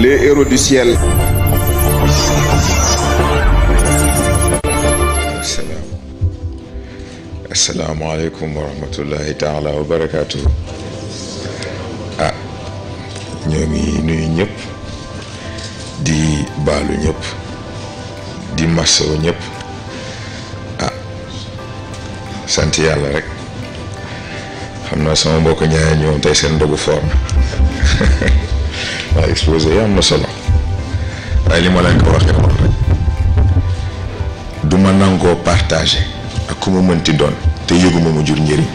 les héros du ciel. Asalaamaaleykum wa rahmatullahi taala wa barakaatu. ñoo ngi nuyu ñëpp di baalu ñëpp di masawu ñëpp sant yàlla rek xam naa sama mbokk ñaaree ñoom tey seen ndogu forme waaye exposé yi am na solo waaye li ma leen ko waxee woon rek du ma nangoo partagé ak ku ma mënti doon te yëguma mu jur njëriñ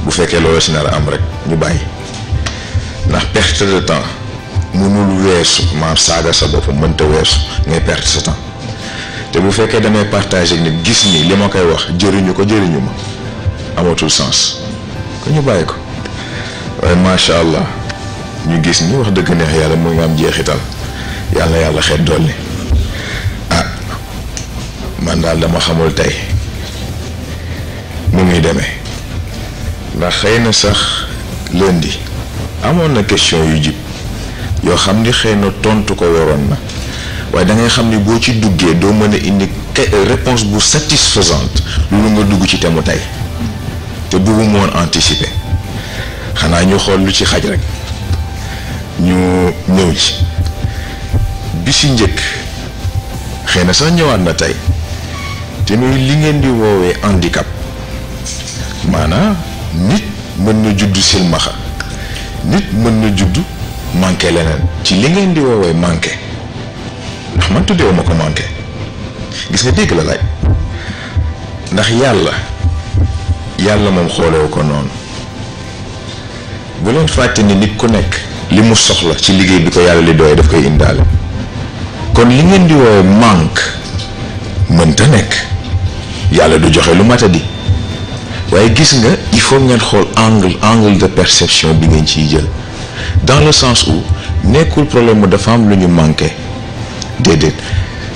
bu fekkee loolu si nar a am rek ñu bàyyi ndax perte de temps mënul weesu maam saaga sa bopp mënta weesu ngay perte sa temps te bu fekkee damay partagé nit gis ni li ma koy wax jëriñu ko jëriñu ma amatul sens ko ñu bàyyi ko waaye macha allah ñu gis ni wax dëgg neex yàlla mu ngi am jeexital yàlla yàlla xeet dolli man daal dama xamul tey mu muy demee ndax xëy na sax lundi amoon na question yu jib yoo xam ni xëy na tontu ko waroon na waaye da ngay xam ni boo ci duggee doo mën a indi réponse bu satisfaisante loolu nga dugg ci temu tey te bëggu moon anticiper xanaa ñu xool lu ci xaj rek ñu ñëw ci bi si njëkk xëy na sax ñëwaat na tey te muy li ngeen di woowee handicap maanaam nit mën na judd silmaxa nit mën na judd manqué leneen ci li ngeen di woowee manqué ndax man tuddeewu ma ko manqué gis nga dégg la laaj ndax yàlla moom xoolewu ko noonu bu leen fàtte ni nit ku nekk li mu soxla ci liggéey bi ko yàlla li doyee daf koy indaale kon li ngeen di woowee manque mënta nekk yàlla du joxe lu matadi waaye gis nga il faut ngeen xool angle de perception bi ngeen ciy jël dans le sens où nekkul problème mu dafa am lu ñu manqué déedéet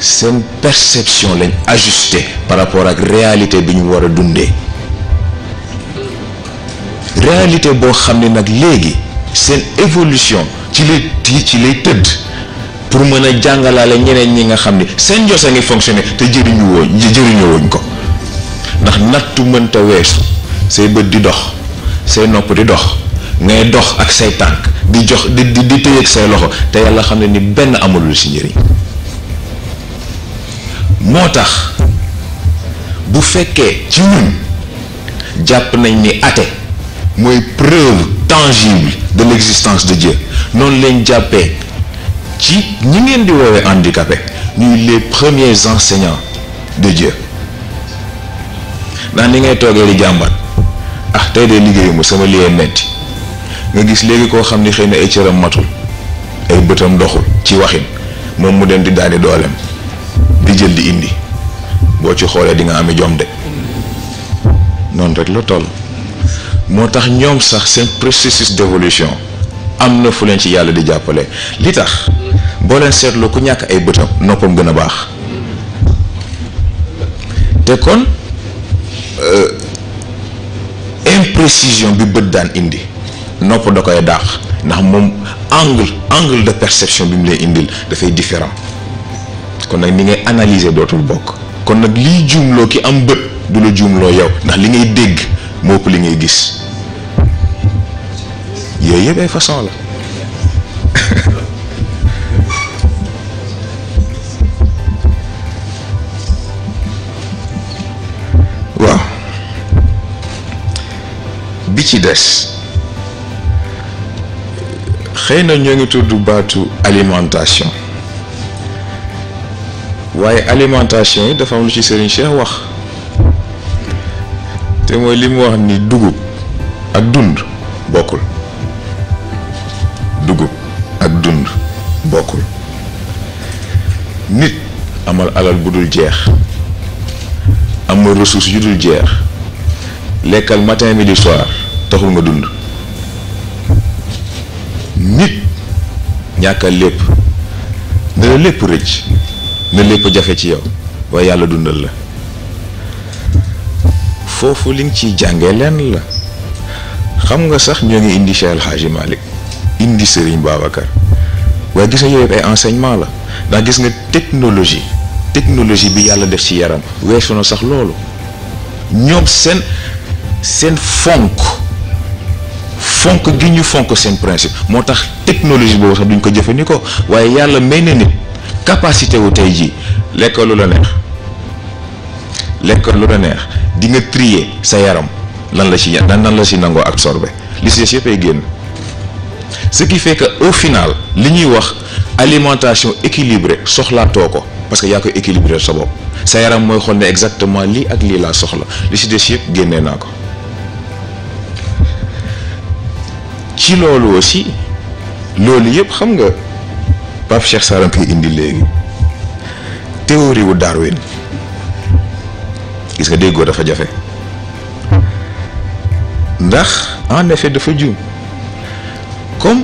seen perception lañ ajusté par rapport ak réalité bi ñu war a dundee réalité boo xam ne nag léegi seen évolution ci lay tëdd pour mën a jàngalaale ñeneen ñi nga xam ni seen jos a ngi fonctionné te jëriñoo ko ndax nattu mënta weesu say bët di dox say nopp di dox ngay dox ak say tànk di tëye ak say loxo te yàlla xam ne ni benn amulul si njëriñ moo tax bu fekkee ci ñun jàpp nañ ni athée mooy preuve tangible de l'existence de Dieu noonu lañ jàppee ci ñi ngeen di woowee handicapé ñuy les premiers enseignants de Dieu ndax ni ngay toogee di jàmbat tey de liggéeyuma sama liggéey metti nga gis léegi koo xam ni xëy na ay cëram matul ay bëtam doxul ci waxin moom mu dem di daani dooleem di jël di indi boo ci xoolee di nga amee jom de noonu rek la toll moo tax ñoom sax seen processus d'évolution am na fu leen ci yàlla di jàppale li tax boo leen seetloo ku ñàkk ay bëtam noppam gën a baax te kon imprécision bi bët daan indi nopp da koy dàq ndax moom angle de perception bi mu lay indil dafay différent kon nag ni ngay analyser dootul bokk kon nag liy juumloo ki am bët du la juumloo yow ndax li ngay dégg moo ëpp li ngay gis yooyu yëpp ay façon la waaw bi ci des xëy na ñoo ngi tudd baatu alimentation waaye alimentation yi dafa am lu ci Serigne Cheikh wax te mooy li mu wax ni dugub ak dund bokkul dugub ak dund bokkul nit amal alal bu dul jeex amal ressource yu dul jeex lekkal matin midi soir taxul nga dund nit ñàkkal lépp ne la lépp rëcc ne lépp jafe ci yow waaye yàlla dundal la foofu li nga ciy jàngee lenn la xam nga sax ñoo ngi indi Cheikh El Hadji Malick indi Serigne Babacar waaye gis nga yooyu ay enseignement la ndax gis nga technologie bi yàlla def ci yaram weesu na sax loolu ñoom seen fonk gi ñu fonk seen principe moo tax technologie boobu sax duñ ko jëfandikoo waaye yàlla may na nit capacité wu tey jii lekk lu la neex di nga trier sa yaram lan la ci nangoo absorber li ci des yëpp ay génn ce qui fait que au final li ñuy wax alimentation équilibrée soxlaatoo ko parce que yaa koy équilibré sa bopp sa yaram mooy xool ne exactement lii ak lii laa soxla li ci des yëpp génnee naa ko. ci loolu aussi loolu yëpp xam nga Pape Cheikh Sarr koy indi léegi théorie wu Darwin gis nga déggoo dafa jafe ndax en effet dafa juum comme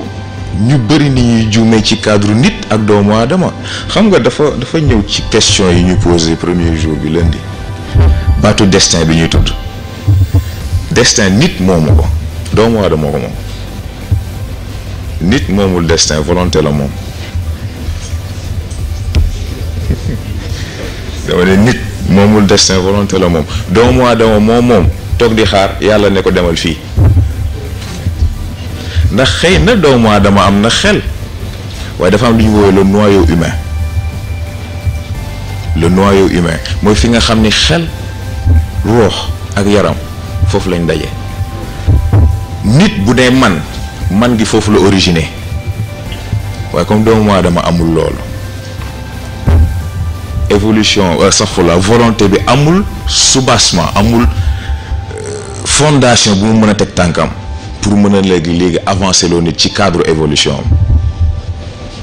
ñu bëri ni ñuy juumee ci cadre nit ak doomu aadama xam nga dafa ñëw ci question yi ñu posé premier jour bi lundi baatu destin bi ñuy tudd destin nit moomu ko doomu aadama ko moom nit moomul destin volonté la moom dama ne nit moomul destin volonté la moom doomu aadama moom toog di xaar yàlla ne ko demal fii ndax xëy na doomu aadama am na xel waaye dafa am lu ñu woowee le noyau humain mooy fi nga xam ni xel ruux ak yaram foofu lañ daje nit bu dee man gi foofu la originé waaye comme doomu aadama amul loolu évolution la volonté bi amul soubassement amul fondation bu mu mën a teg tànkam pour mën a léegi avancer loo nit ci cadre évolution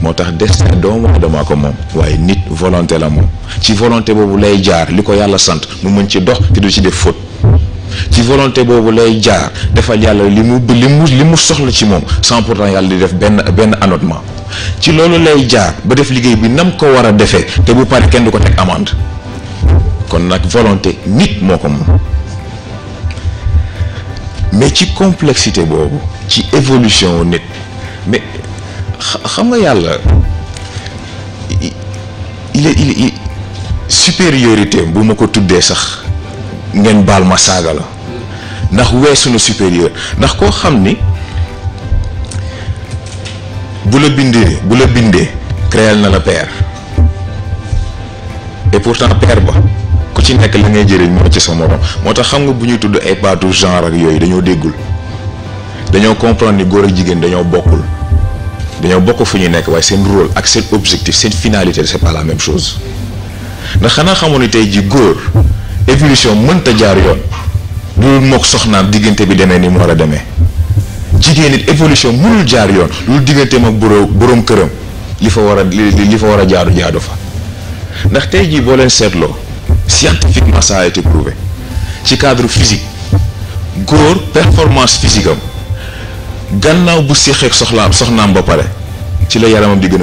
moo tax destin doomu aadama ko moom waaye nit volonté la moom ci volonté boobu lay jaar li ko yàlla sant mu mën ci dox te du ci def faute ci volonté boobu lay jaar defal yàlla li mu soxla ci moom sans pourtant yàlla di def benn annotement ci loolu lay jaar ba def liggéey bi nam ko war a defee te bu pare kenn du ko teg amende kon nag volonté nit moo ko moom mais ci complexité boobu ci évolution nit mais xam nga yàlla il supériorité bu ma ko tuddee sax ngeen baal ma saaga la ndax weesu na supérieur ndax koo xam ni bu la bindee créel na la père et pourtant père ba ku ci nekk la ngay jëriñ moo ci sa morom moo tax xam nga bu ñuy tudd ay baatu genre ak yooyu dañoo déggul dañoo comprendre ni góor ak jigéen dañoo bokk fu ñuy nekk waaye seen rôle ak seen objectif seen finalité c'est pas la même chose ndax xanaa xamoon ni tey ji góor évolution mënta jaar yoon loolu mook soxnaam diggante bi demee ni mu war a demee jigéen it évolution mënul jaar yoon loolu digganteem ak boroom këram li fa war a jaadu fa ndax tey jii boo leen seetloo scientifiquement ça a été prouvé ci cadre physique góor performance physique am gannaaw bu séqeek soxnaam ba pare ci la yaramam di gën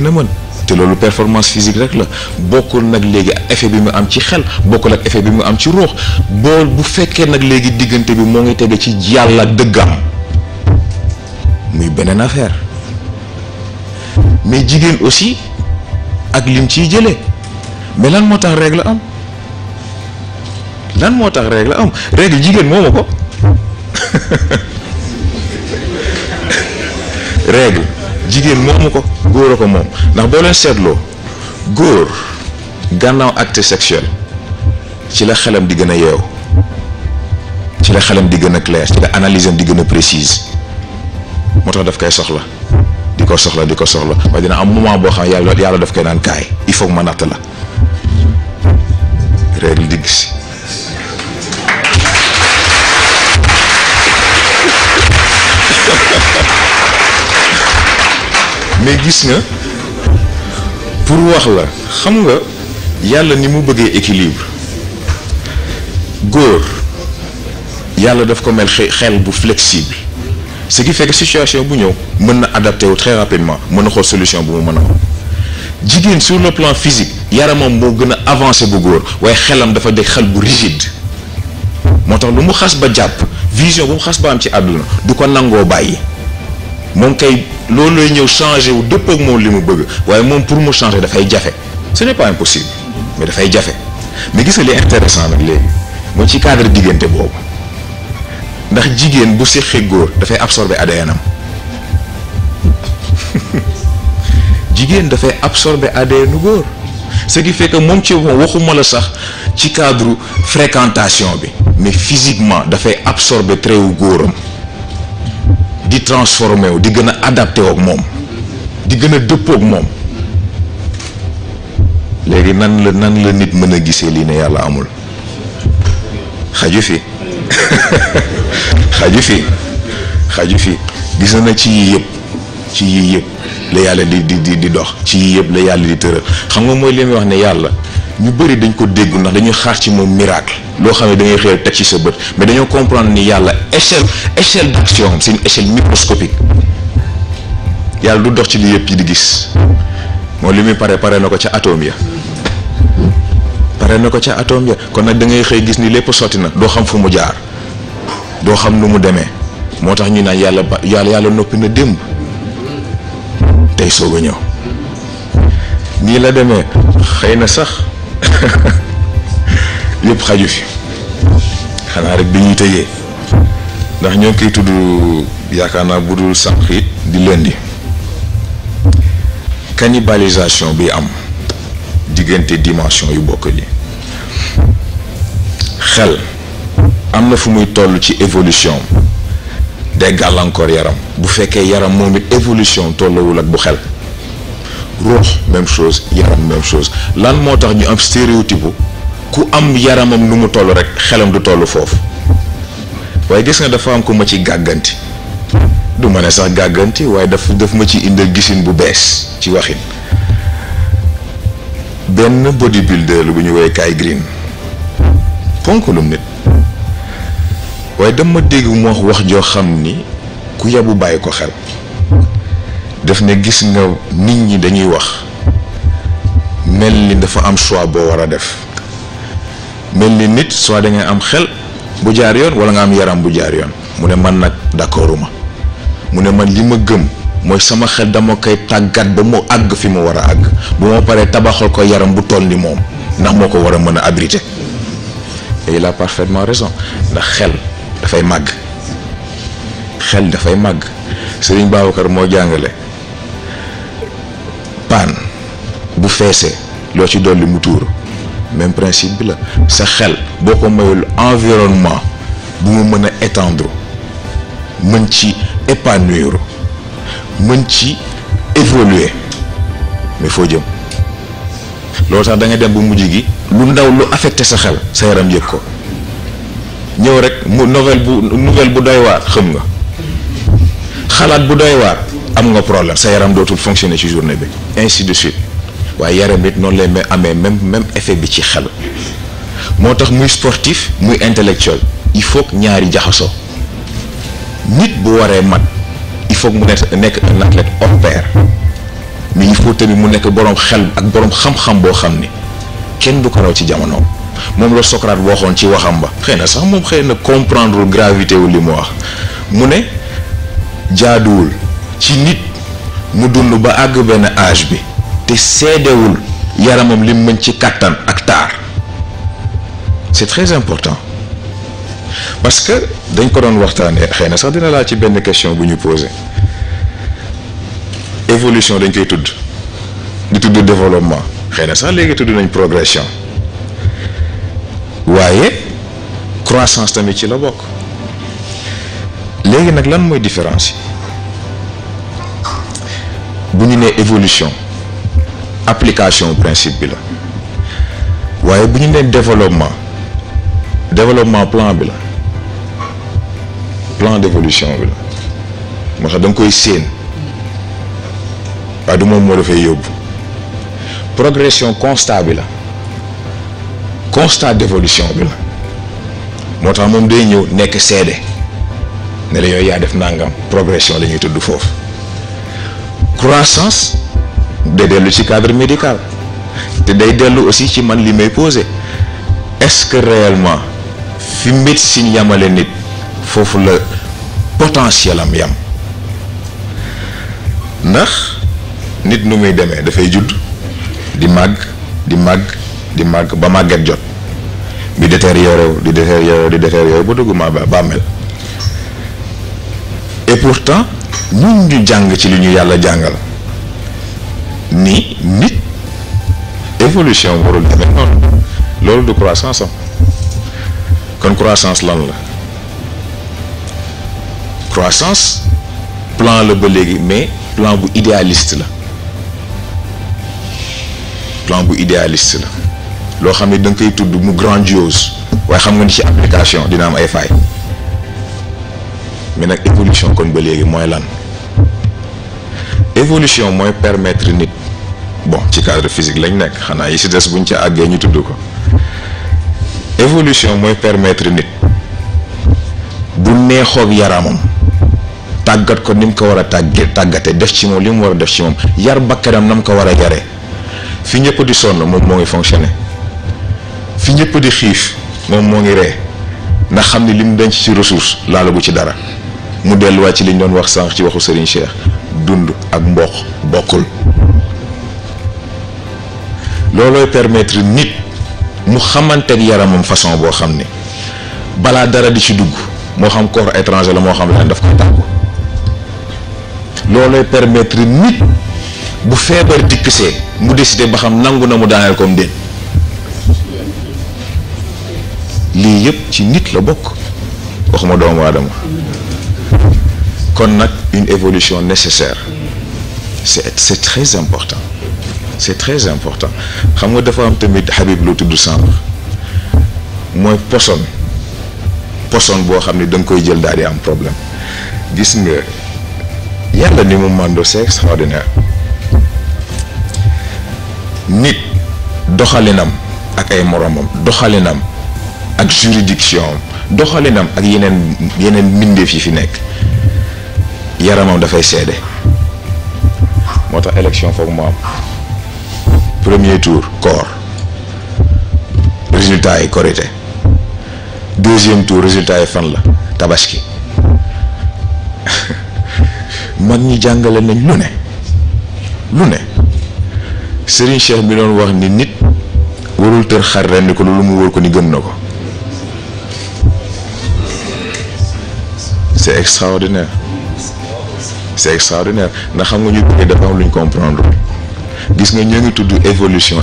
a mën te loolu performance physique rek la bokkul nag léegi effet bi mu am ci xel bokkul ak effet bi mu am ci ruux bu fekkee nag léegi diggante bi moo ngi tege ci yàlla dëggam muy beneen affaire mais jigéen aussi ak lim ciy jëlee mais lan moo tax règle am règle jigéen moomu ko règle jigéen moomu ko góor a ko moom ndax boo leen seetloo góor gannaaw acte sexuel ci la xelam di gën a yeew ci la xelam di gën a clair ci la analyse am di gën a précise moo tax daf koy soxla di ko soxla waaye dina am moment boo xam ne yàlla daf koy naan kaay il faut que ma natt la règle digg si mais gis nga pour wax la xam nga yàlla ni mu bëggee équilibre góor yàlla daf ko mel xel bu flexible ce qui fait que situation bu ñëw mën na adapté wu très rapidement mën na xool solution bu mu mën a am jigéen sur le plan physique yaramam moo gën a avancé bu góor waaye xelam dafa dégg xel bu rigide moo tax lu mu xas ba jàpp vision bu mu xas ba am ci àdduna du ko nangoo bàyyi moom kay loolu lay ñëw changé wu dëpp ak moom li mu bëgg waaye moom pour mu changer dafay jafe ce n'est pas impossible mais dafay jafe mais gis nga li intéressant nag léegi mooy ci cadre diggante boobu ndax jigéen bu séqee góor dafay absorber ADN am jigéen dafay absorber ADN góor ce qui fait que moom ci waxuma la sax ci cadre fréquentation bi mais physiquement dafay absorber trait wu góoram di transformé wu di gën a adapté ak moom di gën a dëppoo ak moom léegi nan la nit mën a gisee lii ne yàlla amul xaju fi xaju fi gis na ci yii yëpp la yàlla di dox ci yii yëpp la yàlla di tëral xam nga mooy li muy wax ne yàlla ñu bëri dañ ko dégg ndax dañuy xaar ci moom miracle loo xam ne da ngay xëy teg ci sa bët mais dañoo comprendre ni yàlla échelle d'action c'est une échelle microscopique yàlla du dox ci li yëpp yi di gis moom li muy pare na ko ca atome ya kon nag da ngay xëy gis ni lépp sotti na doo xam fu mu jaar doo xam nu mu demee moo tax ñu naan yàlla noppi na démb tey soog a ñëw nii la demee xëy na sax yëpp xaju fi xanaa rek bi ñuy tëjee ndax ñoo ngi koy tudd yaakaar naa bu dul sànq it di lundi cannibalisation bi am diggante dimension yu bokk yi xel am na fu muy toll ci évolution day gàllankoor yaram bu fekkee yaram moom it évolution tollawul ak bu xel ruux même chose yaram même chose lan moo tax ñu am stéréotype ku am yaramam nu mu toll rek xelam du toll foofu waaye gis nga dafa am ko ma ci gàgganti du ma ne sax gàgganti waaye daf ma ci indal gisin bu bees ci waxin benn bodybuilder lu bu ñu woowee Kai Green ponkalum nit waaye dama dégg mu wax joo xam ni ku yabu bàyyi ko xel def ne gis nga nit ñi dañuy wax mel ni dafa am choix boo war a def mel ni nit soit da ngay am xel bu jaar yoon wala nga am yaram bu jaar yoon mu ne man nag d'accorduma mu ne man li ma gëm mooy sama xel dama koy tàggat ba mu àgg fi mu war a àgg bu ma paree tabaxal ko yaram bu toll ni moom ndax moo ko war a mën a abriter et il a parfaitement raison ndax xel dafay màgg Serigne Babacar moo jàngale paan bu feesee loo ci dolli mu tuur même principe bi la sa xel boo ko mayul environnement bu mu mën a étendre mën ci épanouir mën ci évoluer mais foo jëm loolu tax da nga dem bu mujj gi lu ndaw lu affecté sa xel sa yaram yëg ko ñëw rek mu nouvelle bu doy waar xam nga xalaat bu doy waar am nga problème sa yaram dootul fonctionner ci journée bi ainsi de suite waaye yaram it noonu lay amee même effet bi ci xel moo tax muy sportif muy intellectuel il faut que ñaari jaxasoo nit bu waree mat il faut que mu nekk un athlète hors pair mais il faut tamit mu nekk boroom xel ak boroom xam-xam boo xam ni kenn du ko raw ci jamonoom moom la Socrate waxoon ci waxam ba xëy na sax moom xëy na comprendre gravité wu li mu wax mu ne jaaduwul ci nit mu dund ba àgg benn âge bi te seedewul yaramam li mën ci kàttan ak taar c'est très important parce que dañ ko doon waxtaanee xëy na sax dina laa ci benn question bu ñu posé évolution dañ koy tudd di tudd développement xëy na sax léegi tudd nañ progression waaye croissance tamit ci la bokk léegi nag lan mooy différence yi bu ñu nee évolution application principe bi la waaye bu ñu nee développement plan bi la plan d'évolution bi la moo tax da nga koy séen waaye du moom moo dafay yóbbu progression constat bi la constat d'évolution bi la moo tax moom day ñëw nekk seede ne la yooyu yaa def nangam progression la ñuy tudd foofu croissance day dellu ci cadre médical te day dellu aussi ci man li may posé est-ce que réellement fi médecine yamale nit foofu la potentiel am yam ndax nit nu muy demee dafay judd di màgg di màgg di màgg ba màgget jot bi détérioré ba dugg ma bàmmeel et pourtant ñun ñu jàng ci li ñu yàlla jàngal ni nit évolution warul demee noonu loolu du croissance am kon croissance lan la croissance plan la ba léegi mais plan bu idéaliste la plan bu idéaliste la loo xam ne da nga koy tudd mu grandiose waaye xam nga ni ci application dina am ay failles mais nag évolution kon ba léegi mooy lan évolution mooy permettre nit bon ci cadre physique lañ nekk xanaa yi ci des buñ ca àggee ñu tudd ko évolution mooy permettre nit bu neexoog yaramam tàggat ko ni mu ko war a tàggate def ci moom li mu war a def ci moom yar bakkanam na mu ko war a yaree fi ñëpp di sonn moom moo ngi fonctionner fi ñëpp di xiif moom moo ngi ree ndax xam ni li mu denc ci ressource laalagu ci dara mu delluwaat ci li ñu doon wax sànq ci waxu Serigne Cheikh dund ak mboq bokkul loolooy permettre nit mu xamante ak yaramam façon boo xam ne balaa dara di ci dugg moo xam corps étranger la moo xam leneen daf koy tàggu loolooy permettre nit bu feebar dikkisee mu décider ba xam nangu na mu daaneel comme déet lii yëpp ci nit la bokk waxuma doomu aadama kon nag une évolution nécessaire c'est très important c'est très important xam nga dafa am tamit Habib lu tudd sànq mooy poson boo xam ne da nga koy jël daal di am problème gis nga yàlla ni mu màndoo c'est extraordinaire nit doxalinam ak ay moromam doxalinam ak juridiction doxalinam ak yeneen mbindeef yi fi nekk yaramam dafay seede moo tax élection foog mu am premier tour corps résultat yi korité deuxième tour résultat yi fan la tabaski mag ñi jàngale nañ lu ne Serigne Cheikh bi doon wax ni nit warul tër xar ren ni ko lu mu wóor ko ni gëm na ko c'est extraordinaire ndax xam nga ñu bëgg dafa am lu ñu comprendre gis nga ñoo ngi tudd évolution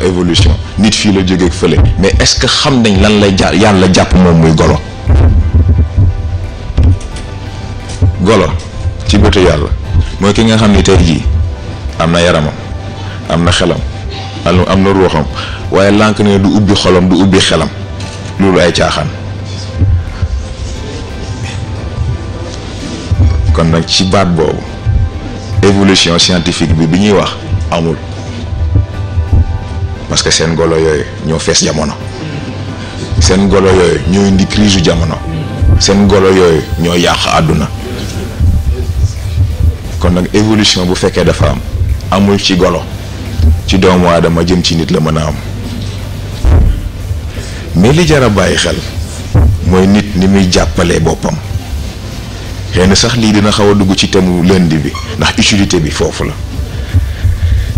nit fii la jógeeg fële mais est-ce que xam nañ lan lay yàlla jàpp moom muy golo ci bëtu yàlla mooy ki nga xam ni tey jii am na yaramam am na xelam am na ruuxam waaye lànk ne du ubbi xolam du ubbi xelam loolu ay caaxaan kon nag ci baat boobu évolution scientifique bi ñuy wax amul parce que seen golo yooyu ñoo fees jamono seen golo yooyu ñoo indi crise jamono seen golo yooyu ñoo yàq àdduna kon nag évolution bu fekkee dafa amul ci golo ci doomu aadama jëm ci nit la mën a am mais li jar a bàyyi xel mooy nit ni muy jàppalee boppam xëy na sax lii dina xaw a dugg ci thème lundi bi ndax utilité bi foofu la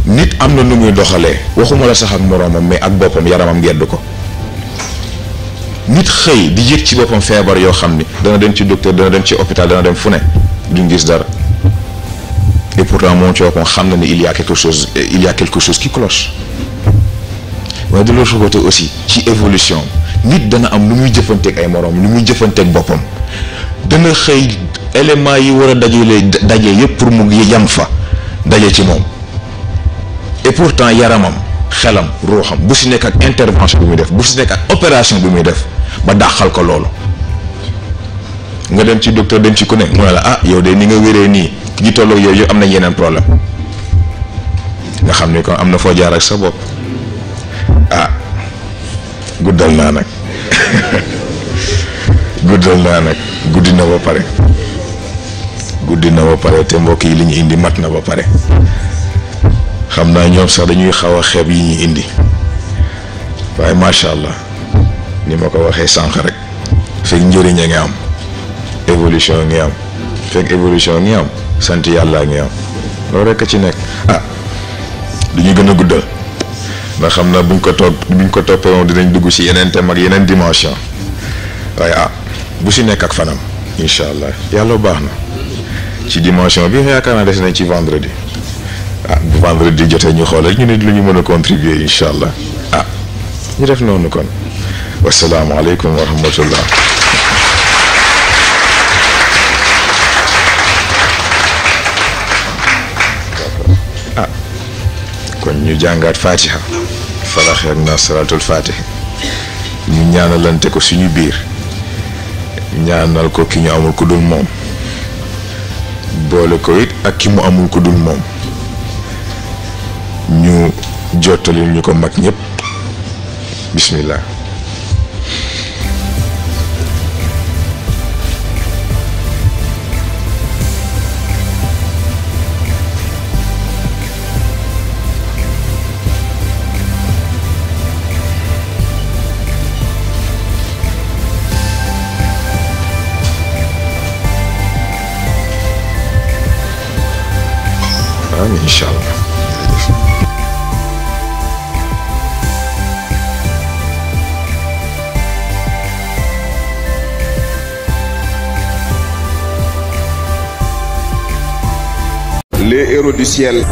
nit am na nu muy doxalee waxuma la sax ak moroomam mais ak boppam yaramam gedd ko nit xëy di yëg ci boppam feebar yoo xam ni dana dem ci docteur dana dem ci hôpital dana dem fu ne duñ gis dara et pourtant moom ci boppam xam na ni il y a quelque chose qui cloche waaye de l'autre côté aussi ci évolution nit dana am nu muy jëfanteeg ay moroom nu muy jëfanteeg boppam dana xëy éléments yi war a daje yëpp pour mu yam fa daje ci moom et pourtant yaramam xelam ruuxam bu si nekk ak intervention bi muy def bu si nekk ak opération bi muy def ba dàqal ko loolu nga dem ci docteur dem ci ku ne mu ne la ah yow de ni nga wéree nii gi tolloog yooyu am nañ yeneen problème nga xam ni kon am na foo jaar ak sa bopp ah guddal naa nag guddi na ba pare te mbokk yi li ñu indi mat na ba pare xam naa ñoom sax dañuy xaw a xeeb yi ñuy indi waaye macha allah ni ma ko waxee sànq rek fekk njëriñ a nga am évolution ngi am fekk évolution ngi am sant yàlla ngi am loolu rekk ci nekk. du ñu gën a guddal ndax xam na buñ ko toppee moom dinañ dugg ci yeneen thème ak yeneen dimension waaye bu ci nekk ak fanam incha allah yàlla baax na ci dimension bi yaakaar naa des nañ ci vendredi bu vendredi jotee ñu xoolal ñu ne lu ñu mën a contribuer incha allah ñu def noonu kon wasalaamualeykum wa rahmatullah. kon ñu jàngaat fatiha falax ak na salaatul fatiha ñu ñaanalante ko suñu biir ñaanal ko ki ñu amul ku dul moom boole ko it ak ki mu amul ku dul moom ñu jottali ñu ko mag ñépp bismillah. Inch'Allah. Les héros du ciel.